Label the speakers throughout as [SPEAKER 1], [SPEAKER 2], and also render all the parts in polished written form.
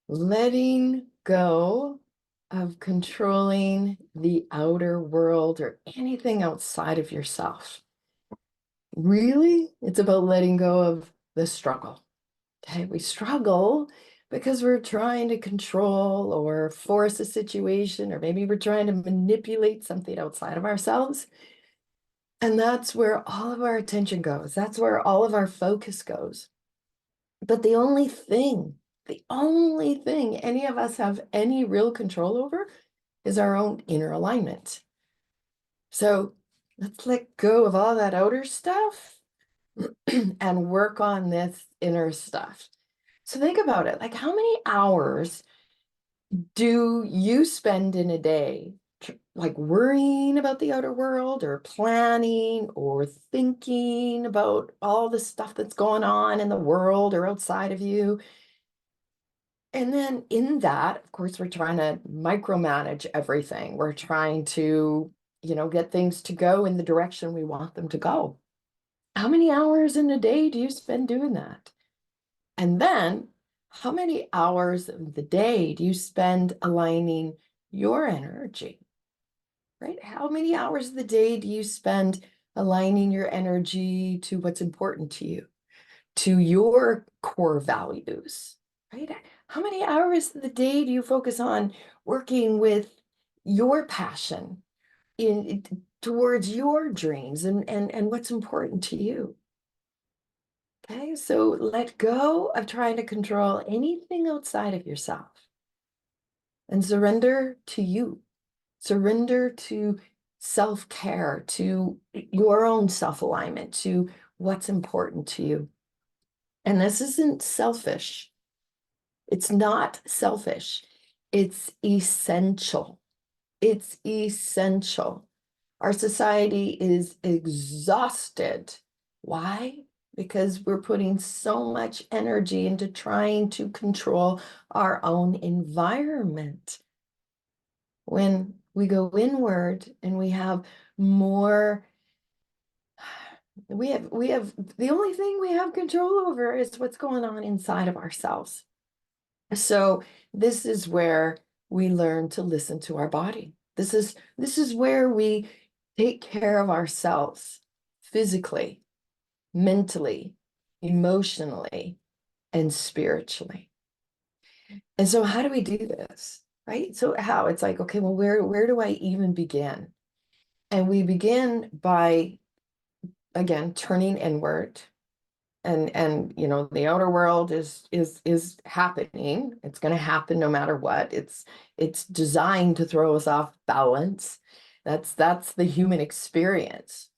[SPEAKER 1] letting go of controlling the outer world or anything outside of yourself. Really, it's about letting go of the struggle. Okay, we struggle because we're trying to control or force a situation, or maybe we're trying to manipulate something outside of ourselves. And that's where all of our attention goes. That's where all of our focus goes. But the only thing any of us have any real control over is our own inner alignment. So let's let go of all that outer stuff and work on this inner stuff. So think about it. Like, how many hours do you spend in a day, like worrying about the outer world or planning or thinking about all the stuff that's going on in the world or outside of you? And then in that, of course, we're trying to micromanage everything. We're trying to, get things to go in the direction we want them to go. How many hours in a day do you spend doing that? And then how many hours of the day do you spend aligning your energy, right? How many hours of the day do you spend aligning your energy to what's important to you, to your core values, right? How many hours of the day do you focus on working with your passion in towards your dreams and what's important to you? Okay, so let go of trying to control anything outside of yourself and surrender to you. Surrender to self-care, to your own self-alignment, to what's important to you. And this isn't selfish. It's not selfish. It's essential. It's essential. Our society is exhausted. Why? Because we're putting so much energy into trying to control our own environment. When we go inward and we have more, we have the only thing we have control over is what's going on inside of ourselves. So this is where we learn to listen to our body. This is where we take care of ourselves physically, mentally, emotionally, and spiritually. And so how do we do this? Right? So how? It's like, okay, well, where do I even begin? And we begin by, again, turning inward. And the outer world is happening. It's going to happen no matter what. It's designed to throw us off balance. That's the human experience.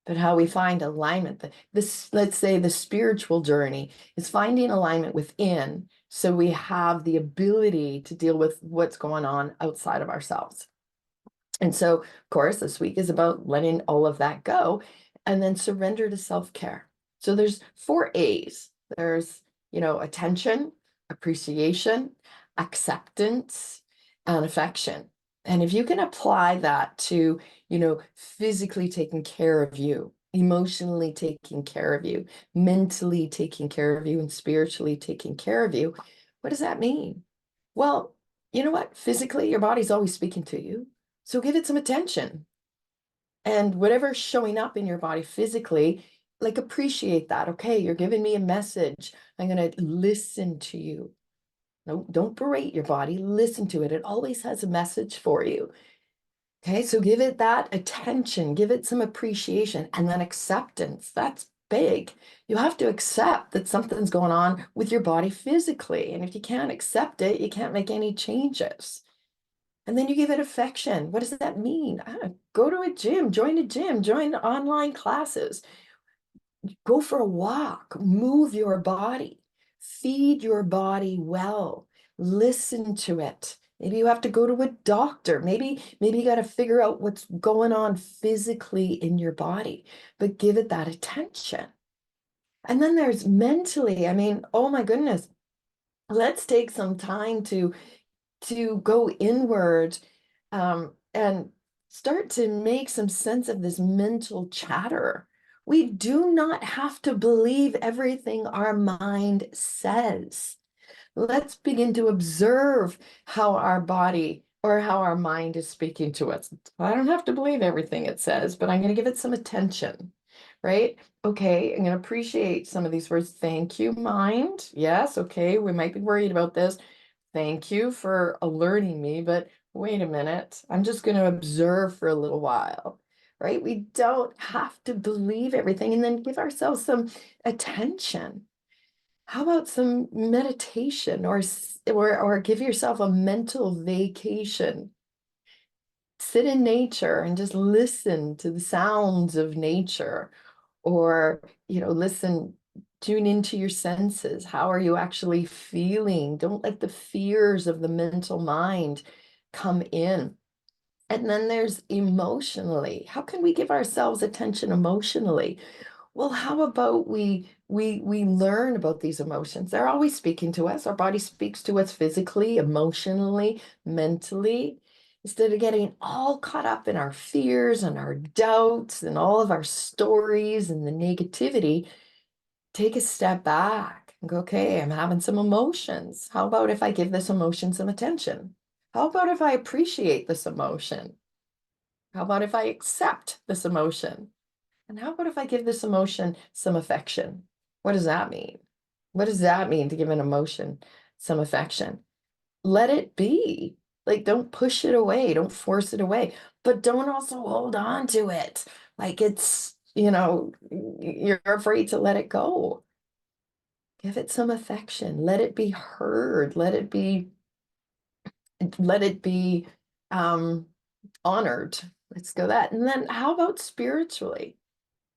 [SPEAKER 1] But how we find alignment, this, let's say, the spiritual journey is finding alignment within, so we have the ability to deal with what's going on outside of ourselves. And so, of course, this week is about letting all of that go and then surrender to self-care. So there's 4 A's. There's, attention, appreciation, acceptance, and affection. And if you can apply that to, physically taking care of you, emotionally taking care of you, mentally taking care of you, and spiritually taking care of you, what does that mean? Well, you know what? Physically, your body's always speaking to you. So give it some attention. And whatever's showing up in your body physically, like, appreciate that. Okay, you're giving me a message. I'm going to listen to you. No, don't berate your body. Listen to it. It always has a message for you. Okay, so give it that attention, give it some appreciation, and then acceptance. That's big. You have to accept that something's going on with your body physically. And if you can't accept it, you can't make any changes. And then you give it affection. What does that mean? Go to a gym, join online classes, go for a walk, move your body, feed your body well, listen to it. Maybe you have to go to a doctor. Maybe you got to figure out what's going on physically in your body, but give it that attention. And then there's mentally, I mean, oh my goodness, let's take some time to go inward, and start to make some sense of this mental chatter. We do not have to believe everything our mind says. Let's begin to observe how our body or how our mind is speaking to us. I don't have to believe everything it says, but I'm going to give it some attention, right? Okay, I'm going to appreciate some of these words. Thank you, mind. Yes, okay, we might be worried about this. Thank you for alerting me, but wait a minute. I'm just going to observe for a little while, right? We don't have to believe everything and then give ourselves some attention. How about some meditation or give yourself a mental vacation? Sit in nature and just listen to the sounds of nature or, listen, tune into your senses. How are you actually feeling? Don't let the fears of the mental mind come in. And then there's emotionally. How can we give ourselves attention emotionally? Well, how about we learn about these emotions? They're always speaking to us. Our body speaks to us physically, emotionally, mentally. Instead of getting all caught up in our fears and our doubts and all of our stories and the negativity, take a step back and go, okay, I'm having some emotions. How about if I give this emotion some attention? How about if I appreciate this emotion? How about if I accept this emotion? And how about if I give this emotion some affection? What does that mean? What does that mean to give an emotion some affection? Let it be. Like, don't push it away, don't force it away, but don't also hold on to it. Like you're afraid to let it go. Give it some affection. Let it be heard. Let it be um honored. Let's go that. And then how about spiritually?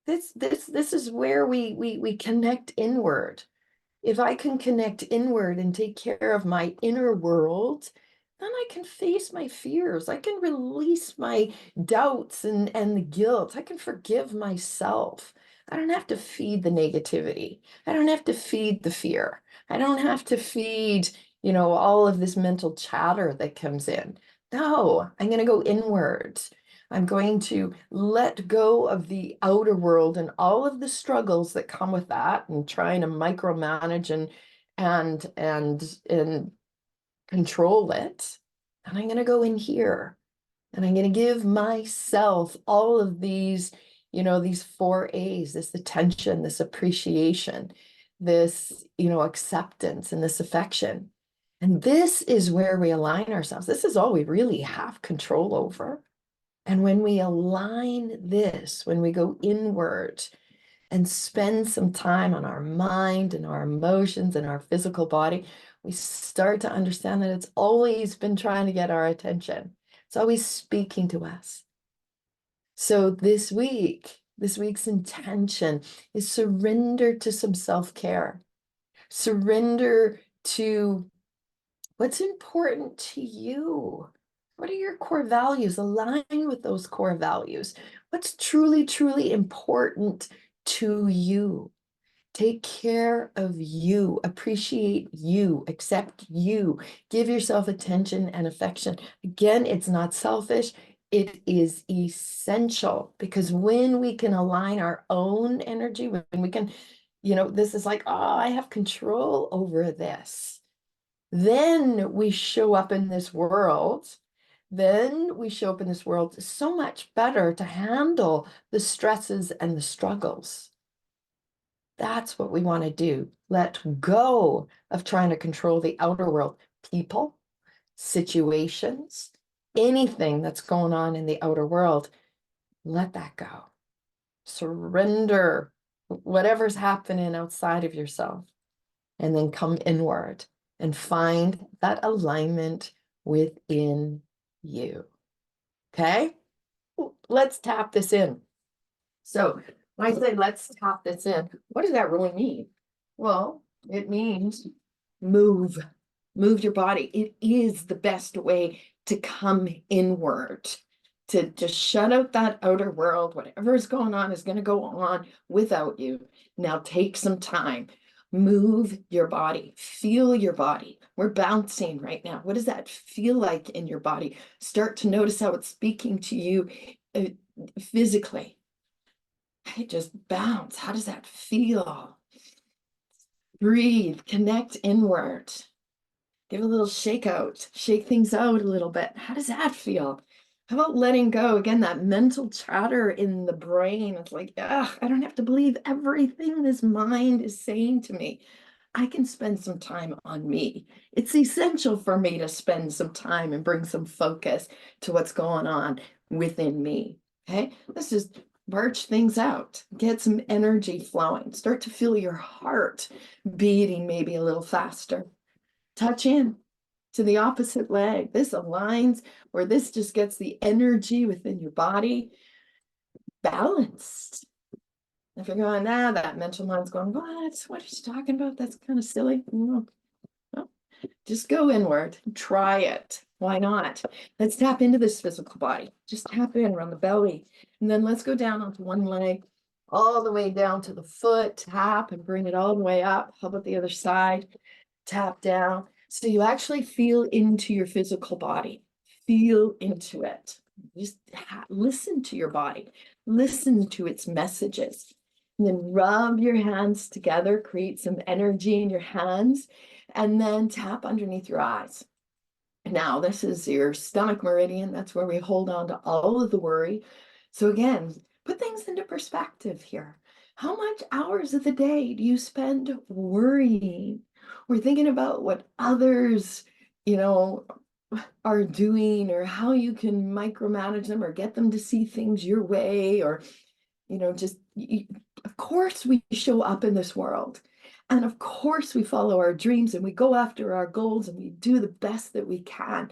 [SPEAKER 1] This is where we connect inward. If I can connect inward and take care of my inner world, then I can face my fears. I can release my doubts and the guilt. I can forgive myself. I don't have to feed the negativity. I don't have to feed the fear. I don't have to feed, all of this mental chatter that comes in. No, I'm going to go inward. I'm going to let go of the outer world and all of the struggles that come with that and trying to micromanage and control it. And I'm going to go in here and I'm going to give myself all of these, these 4 A's, this attention, this appreciation, this, acceptance and this affection. And this is where we align ourselves. This is all we really have control over. And when we align this, when we go inward and spend some time on our mind and our emotions and our physical body, we start to understand that it's always been trying to get our attention. It's always speaking to us. So this week's intention is surrender to some self-care. Surrender to what's important to you. What are your core values? Align with those core values. What's truly, truly important to you? Take care of you, appreciate you, accept you, give yourself attention and affection. Again, it's not selfish, it is essential because when we can align our own energy, when we can, this is like, oh, I have control over this. Then we show up in this world. Then we show up in this world so much better to handle the stresses and the struggles. That's what we want to do. Let go of trying to control the outer world, people, situations, anything that's going on in the outer world. Let that go. Surrender whatever's happening outside of yourself and then come inward and find that alignment within you. Okay? Let's tap this in. So when I say let's tap this in, what does that really mean? Well, it means move, move your body. It is the best way to come inward, to just shut out that outer world. Whatever is going on is going to go on without you. Now take some time. Move your body, feel your body. We're bouncing right now. What does that feel like in your body? Start to notice how it's speaking to you physically. Just bounce. How does that feel? Breathe, connect inward. Give a little shake out, shake things out a little bit. How does that feel? How about letting go? Again, that mental chatter in the brain. It's like, ugh, I don't have to believe everything this mind is saying to me. I can spend some time on me. It's essential for me to spend some time and bring some focus to what's going on within me. Okay, let's just march things out, get some energy flowing, start to feel your heart beating maybe a little faster. Touch in to the opposite leg. This aligns, or this just gets the energy within your body balanced. If you're going, that mental mind's going, what are you talking about? That's kind of silly. No, just go inward, try it. Why not? Let's tap into this physical body. Just tap in around the belly. And then let's go down onto one leg, all the way down to the foot, tap and bring it all the way up. How about the other side? Tap down. So you actually feel into your physical body. Feel into it. Just listen to your body. Listen to its messages. And then rub your hands together, create some energy in your hands, and then tap underneath your eyes. Now, this is your stomach meridian. That's where we hold on to all of the worry. So again, put things into perspective here. How much hours of the day do you spend worrying or thinking about what others, are doing, or how you can micromanage them or get them to see things your way, or of course we show up in this world, and of course we follow our dreams and we go after our goals and we do the best that we can,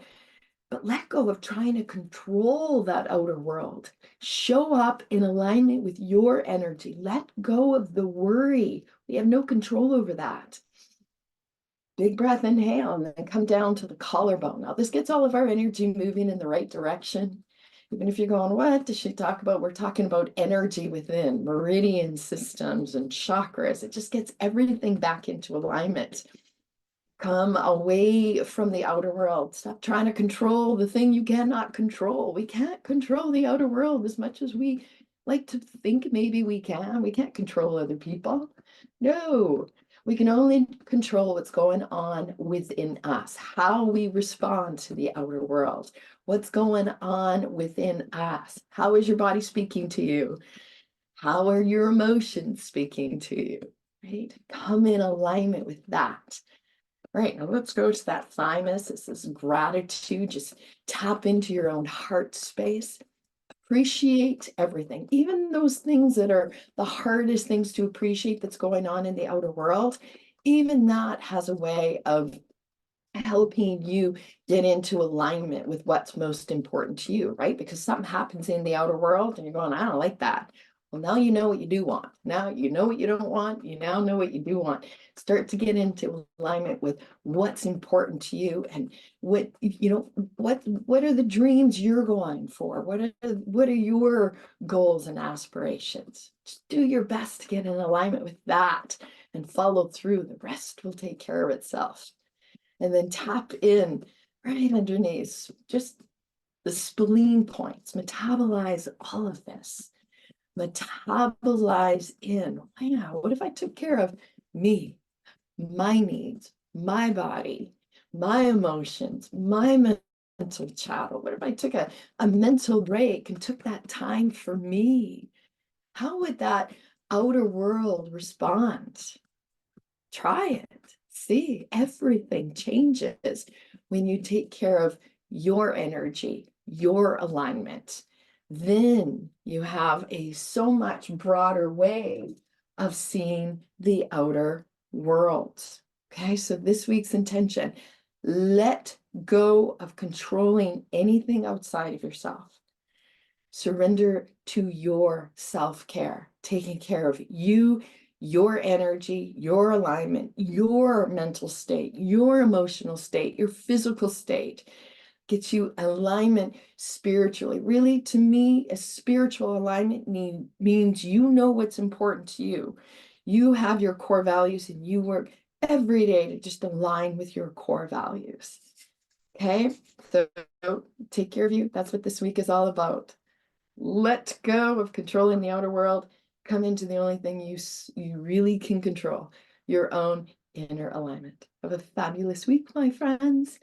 [SPEAKER 1] but let go of trying to control that outer world. Show up in alignment with your energy. Let go of the worry. We have no control over that. Big breath, inhale, and then come down to the collarbone. Now this gets all of our energy moving in the right direction. Even if you're going, what does she talk about? We're talking about energy within, meridian systems and chakras. It just gets everything back into alignment. Come away from the outer world. Stop trying to control the thing you cannot control. We can't control the outer world as much as we like to think maybe we can. We can't control other people. No, we can only control what's going on within us, how we respond to the outer world, what's going on within us. How is your body speaking to you? How are your emotions speaking to you? Right? Come in alignment with that. All right, now let's go to that thymus. This is gratitude. Just tap into your own heart space. Appreciate everything, even those things that are the hardest things to appreciate that's going on in the outer world. Even that has a way of helping you get into alignment with what's most important to you, right? Because something happens in the outer world and you're going, I don't like that. Well, now you know what you do want. Now you know what you don't want. You now know what you do want. Start to get into alignment with what's important to you, and what are the dreams you're going for? What are your goals and aspirations? Just do your best to get in alignment with that and follow through. The rest will take care of itself. And then tap in right underneath, just the spleen points. Metabolize all of this. Metabolize in. Wow, what if I took care of me, my needs, my body, my emotions, my mental chatter? What if I took a mental break and took that time for me? How would that outer world respond? Try it. See, everything changes when you take care of your energy, your alignment. Then you have a so much broader way of seeing the outer world. Okay, so this week's intention: let go of controlling anything outside of yourself. Surrender to your self-care, taking care of you, your energy, your alignment, your mental state, your emotional state, your physical state. Gets you alignment spiritually. Really, to me, a spiritual alignment means you know what's important to you. You have your core values and you work every day to just align with your core values. Okay, so take care of you. That's what this week is all about. Let go of controlling the outer world. Come into the only thing you really can control, your own inner alignment. Have a fabulous week, my friends.